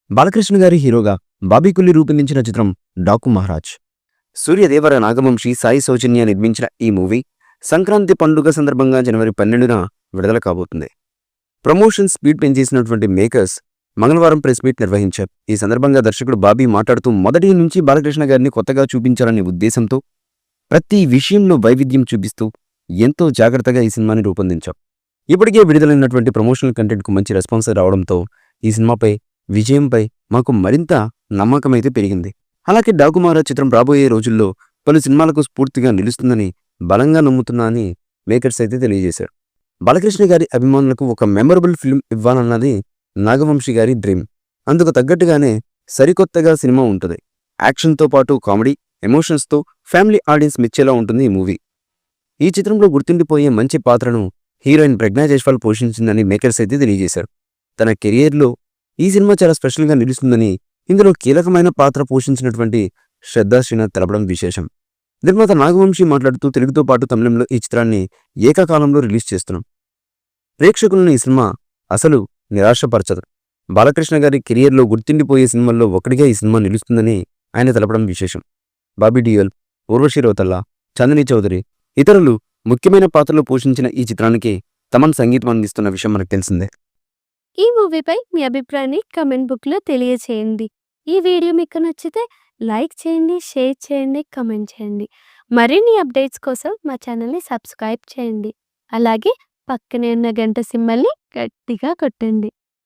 బాలకృష్ణ గారి హీరోగా బాబీ కొల్లి రూపొందించిన చిత్రం డాకు మహారాజ్. సూర్యదేవర నాగవంశీ, సాయి సౌజన్య నిర్మించిన ఈ మూవీ సంక్రాంతి పండుగ సందర్భంగా జనవరి 12న విడుదల కాబోతుంది. ప్రమోషన్ స్పీడ్ పెంచేసినటువంటి మేకర్స్ మంగళవారం ప్రెస్ మీట్ నిర్వహించారు. ఈ సందర్భంగా దర్శకుడు బాబీ మాట్లాడుతూ మొదటి నుంచి బాలకృష్ణ గారిని కొత్తగా చూపించాలనే ఉద్దేశంతో ప్రతి విషయంలో వైవిధ్యం చూపిస్తూ ఎంతో జాగ్రత్తగా ఈ సినిమాని రూపొందించాం. ఇప్పటికే విడుదలైనటువంటి ప్రమోషనల్ కంటెంట్కు మంచి రెస్పాన్స్ రావడంతో ఈ సినిమాపై విజయంపై మాకు మరింత నమ్మకమైతే పెరిగింది. అలాగే డాకు మహారాజ్ చిత్రం రాబోయే రోజుల్లో పలు సినిమాలకు స్ఫూర్తిగా నిలుస్తుందని బలంగా నమ్ముతున్నా అని మేకర్స్ అయితే తెలియజేశారు. బాలకృష్ణ గారి అభిమానులకు ఒక మెమరబుల్ ఫిల్మ్ ఇవ్వాలన్నది నాగవంశీ గారి డ్రీమ్. అందుకు తగ్గట్టుగానే సరికొత్తగా సినిమా ఉంటుంది. యాక్షన్తో పాటు కామెడీ, ఎమోషన్స్తో ఫ్యామిలీ ఆడియన్స్ మెచ్చేలా ఉంటుంది ఈ మూవీ. ఈ చిత్రంలో గుర్తుండిపోయే మంచి పాత్రను హీరోయిన్ ప్రజ్ఞా జైస్వాల్ పోషించిందని మేకర్స్ అయితే తెలియజేశారు. తన కెరియర్లో ఈ సినిమా చాలా స్పెషల్గా నిలుస్తుందని, ఇందులో కీలకమైన పాత్ర పోషించినటువంటి శ్రద్ధా శ్రీనాథ్ తెలపడం విశేషం. నిర్మాత నాగవంశీ మాట్లాడుతూ తెలుగుతో పాటు తమిళంలో ఈ చిత్రాన్ని ఏకకాలంలో రిలీజ్ చేస్తున్నాం. ప్రేక్షకులను ఈ సినిమా అసలు నిరాశపరచదు. బాలకృష్ణ గారి కెరియర్లో గుర్తుండిపోయే సినిమాల్లో ఒకటిగా ఈ సినిమా నిలుస్తుందని ఆయన తెలపడం విశేషం. బాబీ డియోల్, ఊర్వశి రౌతల్లా, చందనీ చౌదరి, ఇతరులు ముఖ్యమైన పాత్రలు పోషించిన ఈ చిత్రానికి తమన్ సంగీతం అందిస్తున్న విషయం మనకు తెలిసిందే. ఈ మూవీపై మీ అభిప్రాయాన్ని కమెంట్ బుక్లో తెలియచేయండి. ఈ వీడియో మీకు నచ్చితే లైక్ చేయండి, షేర్ చేయండి, కమెంట్ చేయండి. మరిన్ని అప్డేట్స్ కోసం మా ఛానల్ని సబ్స్క్రైబ్ చేయండి. అలాగే పక్కనే ఉన్న గంట సింబల్ని గట్టిగా కొట్టండి.